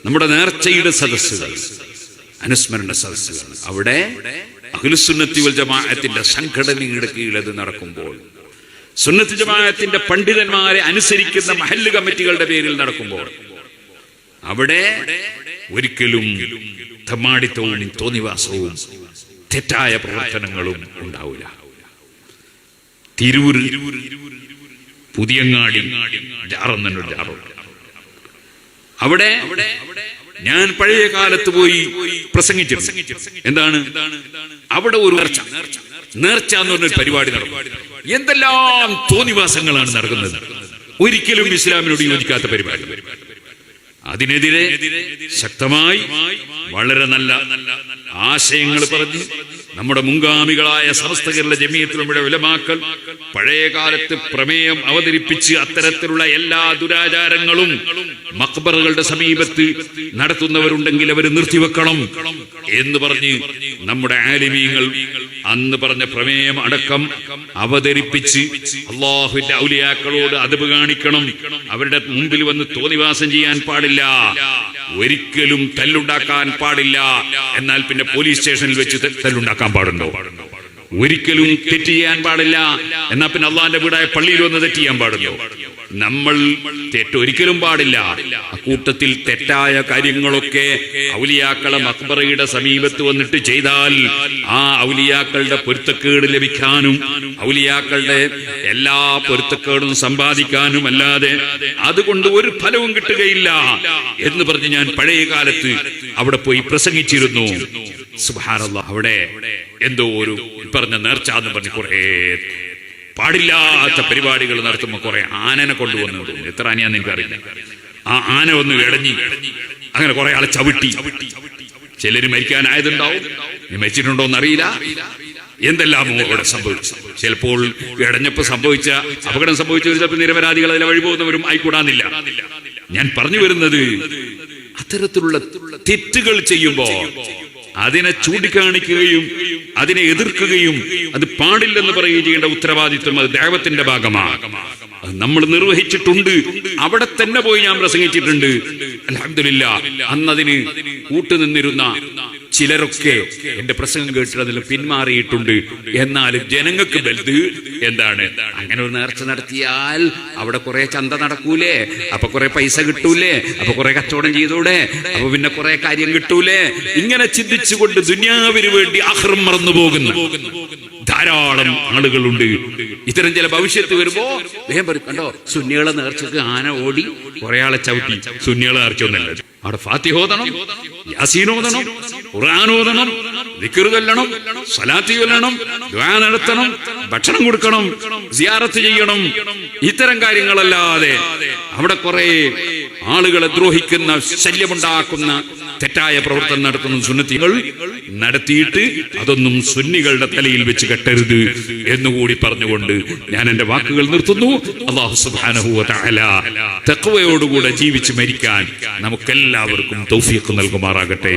നമ്മുടെ നേർച്ചയുടെ സദസ്സുകൾ, അനുസ്മരണ സദസ്സുകൾ, അവിടെ അഹ്ലുസുന്നത്തി വൽ ജമാഅത്തിന്റെ സംഘടനയുടെ കീഴിൽ അത് നടക്കുമ്പോൾ, സുന്നത്ത് ജമാഅത്തിന്റെ പണ്ഡിതന്മാരെ അനുസരിക്കുന്ന മഹല്ല് കമ്മിറ്റികളുടെ പേരിൽ നടക്കുമ്പോൾ, അവിടെ ഒരിക്കലും തമ്മാടിത്തവും തോന്നിവാസവും തെറ്റായ പ്രവർത്തനങ്ങളും ഉണ്ടാവില്ല. തിരൂർ, പുതിയങ്ങാടി, അവിടെ ഞാൻ പഴയ കാലത്ത് പോയി പ്രസംഗിച്ചിരുന്നു. എന്താണ് അവിടെ ഒരു നേർച്ച എന്ന് പറഞ്ഞൊരു പരിപാടി നടക്കും. എന്തെല്ലാം തോന്നിവാസങ്ങളാണ് നടക്കുന്നത്. ഒരിക്കലും ഇസ്ലാമിനോട് യോജിക്കാത്ത പരിപാടി. അതിനെതിരെ ശക്തമായി വളരെ നല്ല ആശയങ്ങൾ പറഞ്ഞ് നമ്മുടെ മുൻഗാമികളായ സമസ്ത കേരള ജമിയത്തുലമയുടെ ഉലമാക്കൾ പഴയ കാലത്ത് പ്രമേയം അവതരിപ്പിച്ച് അത്തരത്തിലുള്ള എല്ലാ ദുരാചാരങ്ങളും മഖ്ബറുകളുടെ സമീപത്ത് നടത്തുന്നവരുണ്ടെങ്കിൽ അവർ നിർത്തിവെക്കണം എന്ന് പറഞ്ഞ് നമ്മുടെ ആലിമീങ്ങൾ അന്ന് പറഞ്ഞ പ്രമേയം അടക്കം അവതരിപ്പിച്ച് അല്ലാഹുവിന്റെ ഔലിയാക്കളോട് അദബ് കാണിക്കണം, അവരുടെ മുമ്പിൽ വന്ന് തോന്നിവാസം ചെയ്യാൻ പാടില്ല, ഒരിക്കലും തല്ലുണ്ടാക്കാൻ പാടില്ല. എന്നാൽ പിന്നെ പോലീസ് സ്റ്റേഷനിൽ വെച്ച് തല്ലുണ്ടാക്കാൻ പാടുണ്ടോ? ഒരിക്കലും തെറ്റ് ചെയ്യാൻ പാടില്ല. എന്നാ പിന്നെ അള്ളാന്റെ വീടായ പള്ളിയിൽ വന്ന് തെറ്റ് ചെയ്യാൻ പാടുണ്ടോ? നമ്മൾ തെറ്റൊരിക്കലും പാടില്ല. അക്കൂട്ടത്തിൽ തെറ്റായ കാര്യങ്ങളൊക്കെ ഔലിയാക്കളെ മഖ്ബറയുടെ സമീപത്ത് വന്നിട്ട് ചെയ്താൽ ആ ഔലിയാക്കളുടെ പൊരുത്തക്കേട് ലഭിക്കാനും ഔലിയാക്കളുടെ എല്ലാ പൊരുത്തക്കേടും സമ്പാദിക്കാനും അല്ലാതെ അതുകൊണ്ട് ഒരു ഫലവും കിട്ടുകയില്ല എന്ന് പറഞ്ഞ് ഞാൻ പഴയ കാലത്ത് അവിടെ പോയി പ്രസംഗിച്ചിരുന്നു. സുബ്ഹാനല്ലാഹ്, അവിടെ എന്തോ ഒരു പറഞ്ഞ നേർച്ച എന്ന് പറഞ്ഞ് കുറെ പാടില്ലാത്ത പരിപാടികൾ നടത്തുമ്പോൾ കുറെ ആനനെ കൊണ്ടുവന്നു. എത്ര ആനയാന്ന് എനിക്കറിയില്ല. ആ ആന ഒന്ന് ഇടഞ്ഞി അങ്ങനെ കുറെ ആളെ ചവിട്ടി. ചിലര് മരിക്കാനായതുണ്ടാവും, മരിച്ചിട്ടുണ്ടോ എന്നറിയില്ല. എന്തെല്ലാമോ അവിടെ സംഭവിച്ചു. ചിലപ്പോൾ ഇടഞ്ഞപ്പോ സംഭവിച്ച അപകടം സംഭവിച്ചവർ ചിലപ്പോൾ നിരപരാധികൾ അതിലെ വഴി പോകുന്നവരും ആയിക്കൂടാന്നില്ല. ഞാൻ പറഞ്ഞു വരുന്നത്, അത്തരത്തിലുള്ള തെറ്റുകൾ ചെയ്യുമ്പോ അതിനെ ചൂണ്ടിക്കാണിക്കുകയും അതിനെ എതിർക്കുകയും അത് പാടില്ലെന്ന് പറയുകയും ചെയ്യേണ്ട ഉത്തരവാദിത്വം അത് ദഅവത്തിന്റെ ഭാഗമാണ്. അത് നമ്മൾ നിർവഹിച്ചിട്ടുണ്ട്. അവിടെ തന്നെ പോയി ഞാൻ പ്രസംഗിച്ചിട്ടുണ്ട്. അൽഹംദുലില്ലാഹ്, അന്നതിന് കൂട്ടുനിന്നിരുന്ന ചിലരൊക്കെ എന്റെ പ്രസംഗം കേട്ടിട്ട് അതിൽ പിന്മാറിയിട്ടുണ്ട്. എന്നാലും ജനങ്ങൾക്ക് വലുത് എന്താണ്? അങ്ങനെ ഒരു നേർച്ച നടത്തിയാൽ അവിടെ കുറെ ചന്ത നടക്കൂലേ, അപ്പൊ കുറെ പൈസ കിട്ടൂലേ, അപ്പൊ കുറെ കച്ചവടം ചെയ്തൂടെ, അപ്പൊ പിന്നെ കുറെ കാര്യം കിട്ടൂലേ. ഇങ്ങനെ ചിന്തിച്ചുകൊണ്ട് ദുനിയാവിന് വേണ്ടി ആഖിറം മറന്നു പോകുന്ന ധാരാളം ആളുകളുണ്ട്. ഇത്തരം ചില ഭവിഷ്യത്ത് വരുമ്പോ വേഗം പറയും, കണ്ടോ സുന്നികളെ നേർച്ചക്ക് ആന ഓടി കുറെ ആളെ ചവിട്ടി. സുന്നികളെ നേർച്ച ഒന്നല്ല, അവിടെ ഫാത്തിഹ ഓതണം, യാസീൻ ഓതണം, ഖുർആൻ ഓതണം, ദിക്ർ ചൊല്ലണം, സ്വലാത്ത് ചൊല്ലണം, ദുആ നടത്തണം, ഭക്ഷണം കൊടുക്കണം, സിയാറത്ത് ചെയ്യണം. ഇത്തരം കാര്യങ്ങളല്ലാതെ അവിടെ കുറെ ആളുകളെ ദ്രോഹിക്കുന്ന, ശല്യമുണ്ടാക്കുന്ന തെറ്റായ പ്രവർത്തനം നടത്തുന്ന സുന്നത്തികൾ നടത്തിയിട്ട് അതൊന്നും സുന്നികളുടെ തലയിൽ വെച്ച് കെട്ടരുത് എന്നുകൂടി പറഞ്ഞുകൊണ്ട് ഞാൻ എന്റെ വാക്കുകൾ നിർത്തുന്നു. അല്ലാഹു സുബ്ഹാനഹു വ തആല തഖ്വയോടുകൂടെ ജീവിച്ച് മരിക്കാൻ നമുക്കെല്ലാവർക്കും തൗഫീഖ് നൽകുമാറാകട്ടെ.